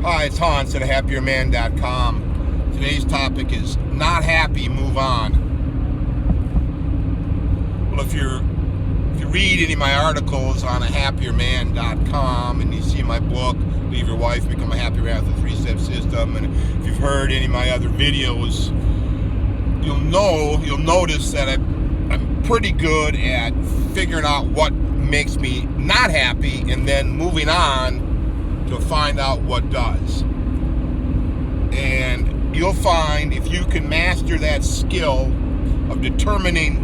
Hi, it's Hans at happierman.com. Today's topic is not happy, move on. Well, if you read any of my articles on happierman.com and you see my book, Leave Your Wife, Become a Happy Man with a 3-step system, and if you've heard any of my other videos, you'll notice that I'm pretty good at figuring out what makes me not happy and then moving on to find out what does. And you'll find if you can master that skill of determining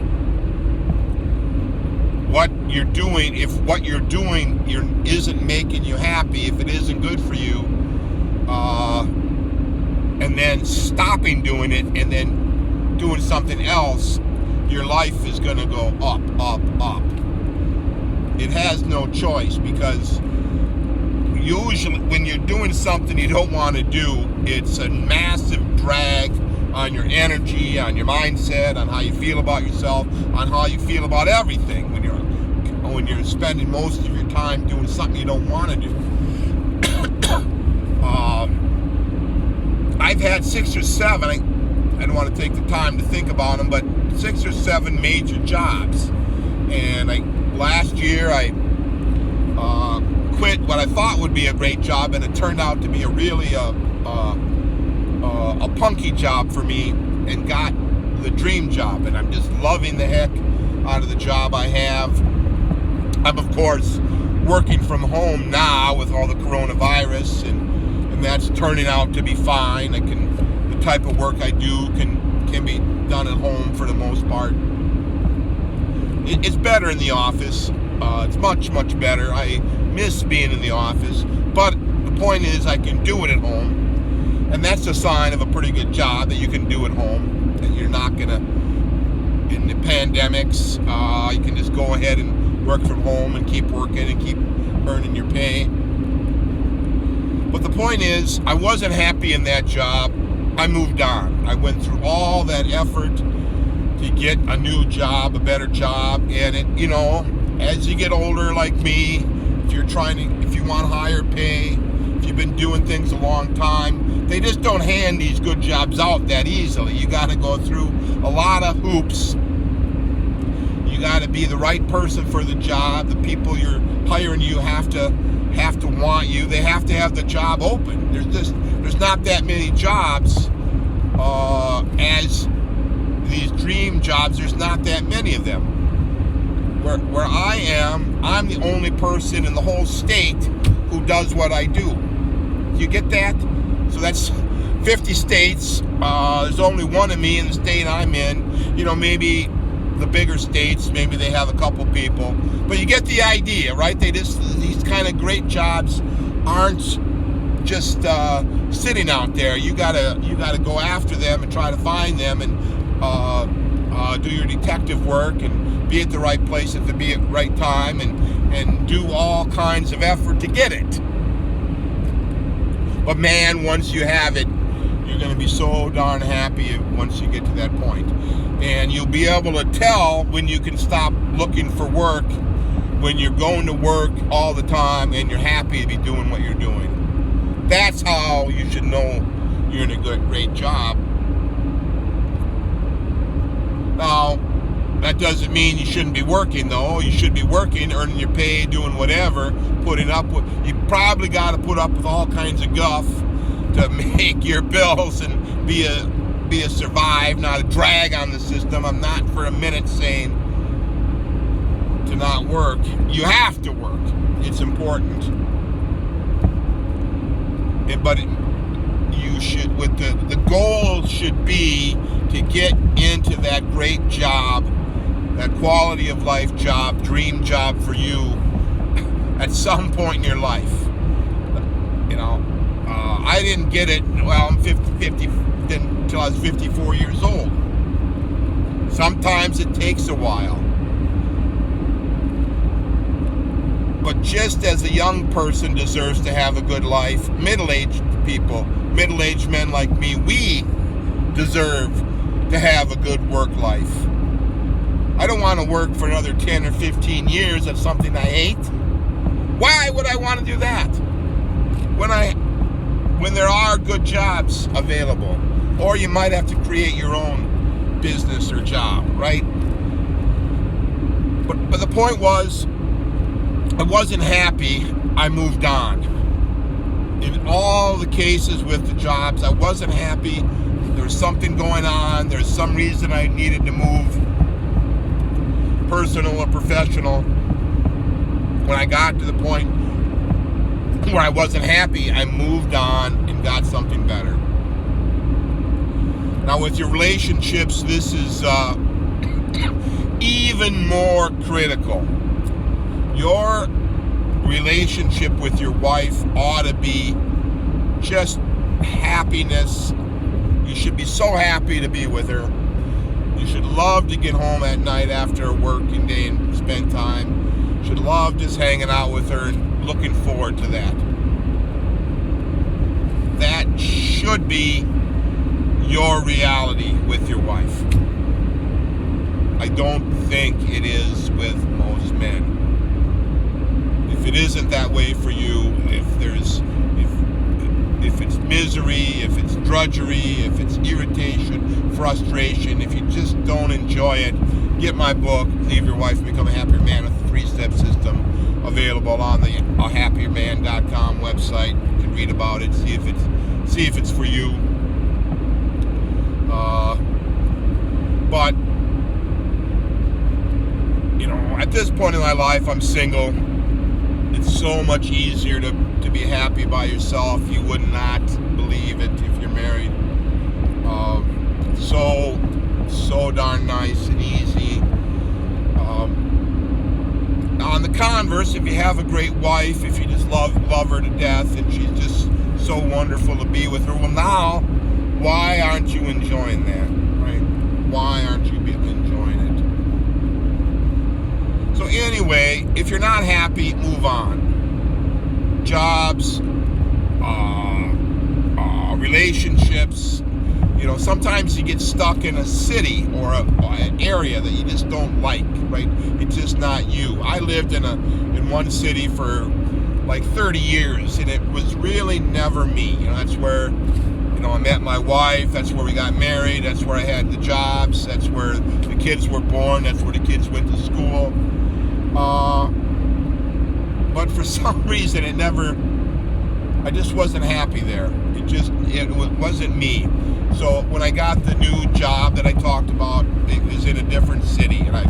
what you're doing, if what you're doing isn't making you happy, if it isn't good for you, and then stopping doing it and then doing something else, your life is going to go up, up, up. It has no choice, because usually when you're doing something you don't want to do, it's a massive drag on your energy, on your mindset, on how you feel about yourself, on how you feel about everything when you're spending most of your time doing something you don't want to do. I've had 6 or 7, I don't want to take the time to think about them, but 6 or 7 major jobs. And last year I quit what I thought would be a great job, and it turned out to be a really a punky job for me, and got the dream job, and I'm just loving the heck out of the job I have. I'm of course working from home now with all the coronavirus, and that's turning out to be fine. The type of work I do can be done at home for the most part. It's better in the office. It's much, much better. I miss being in the office, but the point is I can do it at home, and that's a sign of a pretty good job, that you can do it home, and you're not gonna, in the pandemics, you can just go ahead and work from home and keep working and keep earning your pay. But the point is, I wasn't happy in that job. I moved on. I went through all that effort to get a new job, a better job, and as you get older like me, if you want higher pay, if you've been doing things a long time, they just don't hand these good jobs out that easily. You got to go through a lot of hoops. You got to be the right person for the job. The people you're hiring you have to want you. They have to have the job open. There's not that many jobs as these dream jobs. There's not that many of them. Where I am, I'm the only person in the whole state who does what I do. You get that? So that's 50 states. There's only one of me in the state I'm in. Maybe the bigger states, maybe they have a couple people. But you get the idea, right? These kind of great jobs aren't just sitting out there. You gotta go after them and try to find them, and do your detective work and be at the right place at the right time, and do all kinds of effort to get it. But man, once you have it, you're going to be so darn happy once you get to that point. And you'll be able to tell when you can stop looking for work, when you're going to work all the time and you're happy to be doing what you're doing. That's how you should know you're in a great job. Now, that doesn't mean you shouldn't be working, though. You should be working, earning your pay, doing whatever, you probably got to put up with all kinds of guff to make your bills and be a survive, not a drag on the system. I'm not for a minute saying to not work. You have to work. It's important. But you should, the goal should be to get into that great job, that quality of life job, dream job for you at some point in your life. I didn't get it, I'm 50 until I was 54 years old. Sometimes it takes a while. But just as a young person deserves to have a good life, middle-aged people, middle-aged men like me, we deserve to have a good work life. I don't want to work for another 10 or 15 years of something I hate. Why would I want to do that? When when there are good jobs available, or you might have to create your own business or job, right? But the point was, I wasn't happy. I moved on. In all the cases with the jobs, I wasn't happy. There was something going on. There's some reason I needed to move, personal or professional. When I got to the point where I wasn't happy, I moved on and got something better. Now with your relationships, this is even more critical. Your relationship with your wife ought to be just happiness. You should be so happy to be with her. You should love to get home at night after a working day and spend time. You should love just hanging out with her and looking forward to that. That should be your reality with your wife. I don't think it is with most men. If it isn't that way for you, if it's misery, if it's drudgery, if it's irritation, frustration, if you just don't enjoy it, get my book, Leave Your Wife and Become a Happier Man, with a 3-step system, available on the ahappierman.com website. You can read about it, see if it's for you. But at this point in my life, I'm single. It's so much easier to be happy by yourself. You would not believe it if you're married. So darn nice and easy. On the converse, if you have a great wife, if you just love her to death, and she's just so wonderful to be with her, well, now, why aren't you enjoying that, right? Why aren't you enjoying it? So anyway, if you're not happy, move on. Jobs, relationships. Sometimes you get stuck in a city or an area that you just don't like, right? It's just not you. I lived in one city for like 30 years, and it was really never me. That's where I met my wife. That's where we got married. That's where I had the jobs. That's where the kids were born. That's where the kids went to school. But for some reason, I just wasn't happy there. It wasn't me. So when I got the new job that I talked about, it was in a different city, and I,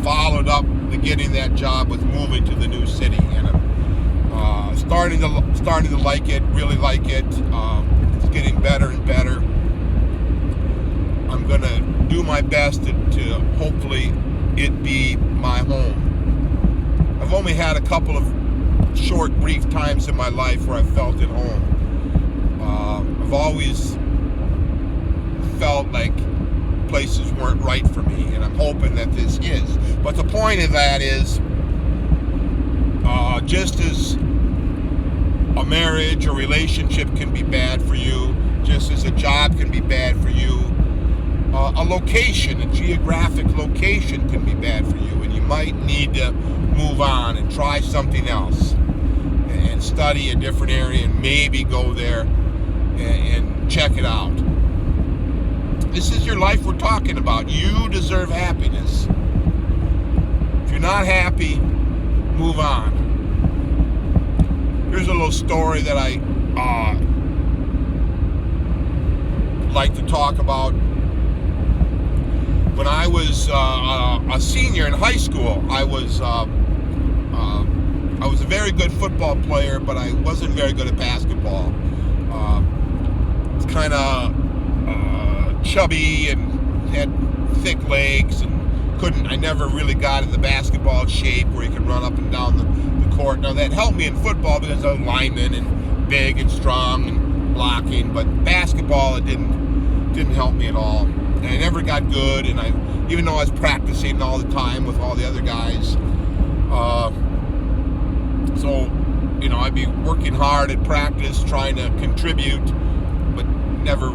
followed up the getting that job with moving to the new city, and I'm starting to like it, really like it. It's getting better and better. I'm gonna do my best to hopefully it be my home. I've only had a couple of short, brief times in my life where I felt at home. I've always felt like places weren't right for me, and I'm hoping that this is. But the point of that is, just as a marriage or relationship can be bad for you, just as a job can be bad for you, a location, a geographic location can be bad for you, and you might need to move on and try something else and study a different area and maybe go there and check it out. This is your life we're talking about. You deserve happiness. If you're not happy, move on. Here's a little story that I like to talk about. When I was a senior in high school, I was a very good football player, but I wasn't very good at basketball. It's kind of chubby and had thick legs, and I never really got in the basketball shape where you could run up and down the court. Now that helped me in football because I was a lineman and big and strong and blocking, but basketball, it didn't help me at all. And I never got good, and even though I was practicing all the time with all the other guys, so I'd be working hard at practice, trying to contribute, but never,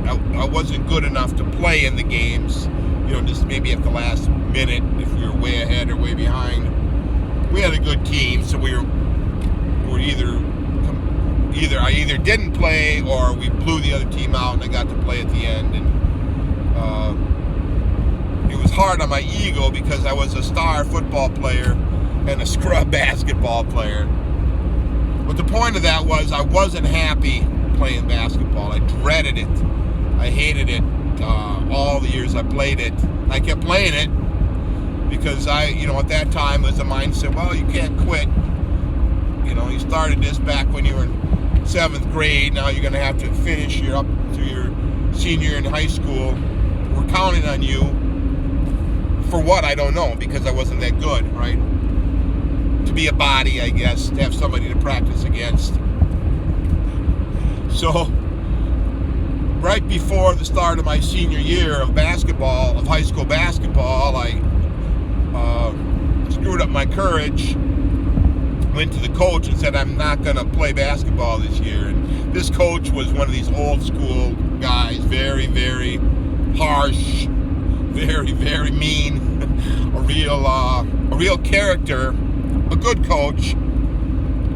I wasn't good enough to play in the games, just maybe at the last minute if we were way ahead or way behind. We had a good team, so we were either I either didn't play or we blew the other team out and I got to play at the end. And it was hard on my ego because I was a star football player and a scrub basketball player. But the point of that was I wasn't happy playing basketball. I dreaded it. I hated it all the years I played it. I kept playing it because at that time was the mindset, well, you can't quit. You started this back when you were in 7th grade. Now you're going to have to finish up to your senior in high school. We're counting on you. For what, I don't know, because I wasn't that good, right? To be a body, I guess, to have somebody to practice against. So, right before the start of my senior year of high school basketball, I screwed up my courage, went to the coach and said, I'm not going to play basketball this year. And this coach was one of these old school guys, very, very harsh, very, very mean, a real character, a good coach,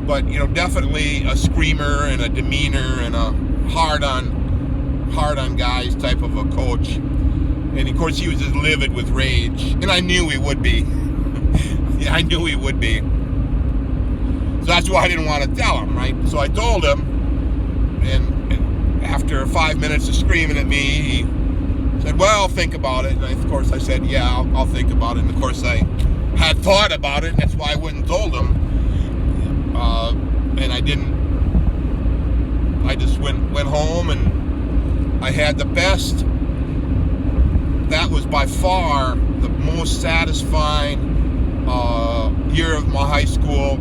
but definitely a screamer and a demeanor and a hard on guys type of a coach. And of course he was just livid with rage, and I knew he would be. Yeah, I knew he would be. So that's why I didn't want to tell him, right? So I told him, and after 5 minutes of screaming at me, he said, well, think about it. And of course I said, yeah, I'll think about it. And of course I had thought about it, and that's why I went and told him. And I didn't. I just went home, and I had the best. That was by far the most satisfying year of my high school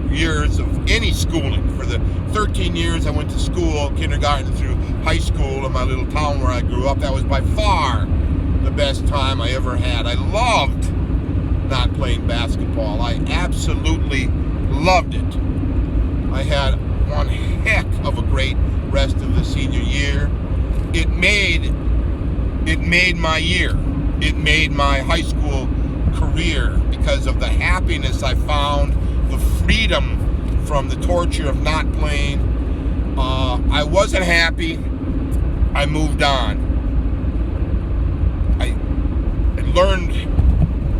years of any schooling. For the 13 years I went to school, kindergarten through high school in my little town where I grew up, that was by far the best time I ever had. I loved not playing basketball. I absolutely loved it. I had one heck of a great rest of the senior year. It made my year. It made my high school career because of the happiness I found, the freedom from the torture of not playing. I wasn't happy. I moved on. I learned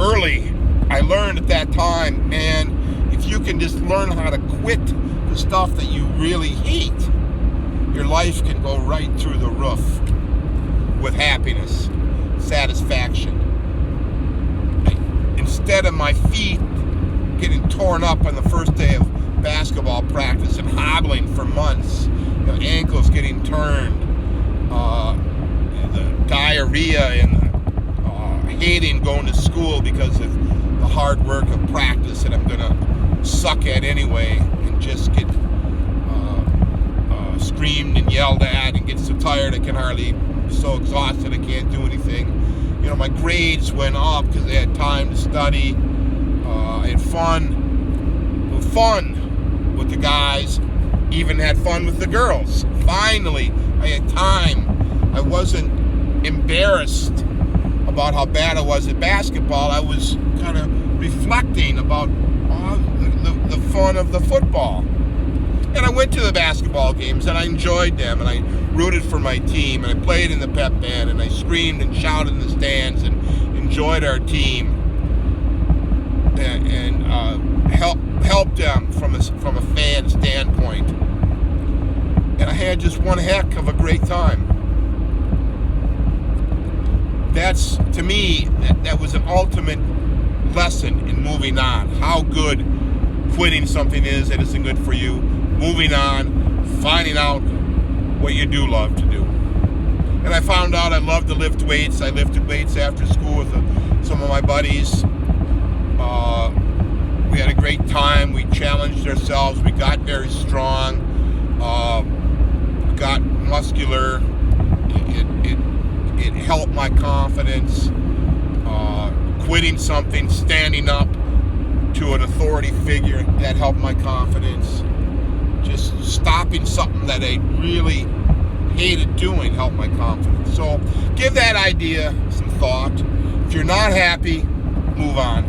early. I learned at that time, man, if you can just learn how to quit the stuff that you really hate, your life can go right through the roof with happiness, satisfaction. Instead of my feet getting torn up on the first day of basketball practice and hobbling for months, ankles getting turned, the diarrhea and hating going to school because of the hard work of practice that I'm going to suck at anyway, and just get screamed and yelled at and get so tired I can hardly, so exhausted I can't do anything. My grades went up because I had time to study. I had fun with the guys, even had fun with the girls. Finally, I had time. I wasn't embarrassed about how bad I was at basketball. I was kind of reflecting about the fun of the football. And I went to the basketball games, and I enjoyed them, and I rooted for my team, and I played in the pep band, and I screamed and shouted in the stands and enjoyed our team, and helped them from a fan standpoint. And I had just one heck of a great time. That's, to me, that was an ultimate lesson in moving on. How good quitting something is that isn't good for you. Moving on, finding out what you do love to do. And I found out I love to lift weights. I lifted weights after school with some of my buddies. We had a great time. We challenged ourselves. We got very strong. Got muscular. It helped my confidence. Quitting something, standing up to an authority figure, that helped my confidence. Just stopping something that I really hated doing helped my confidence. So give that idea some thought. If you're not happy, move on.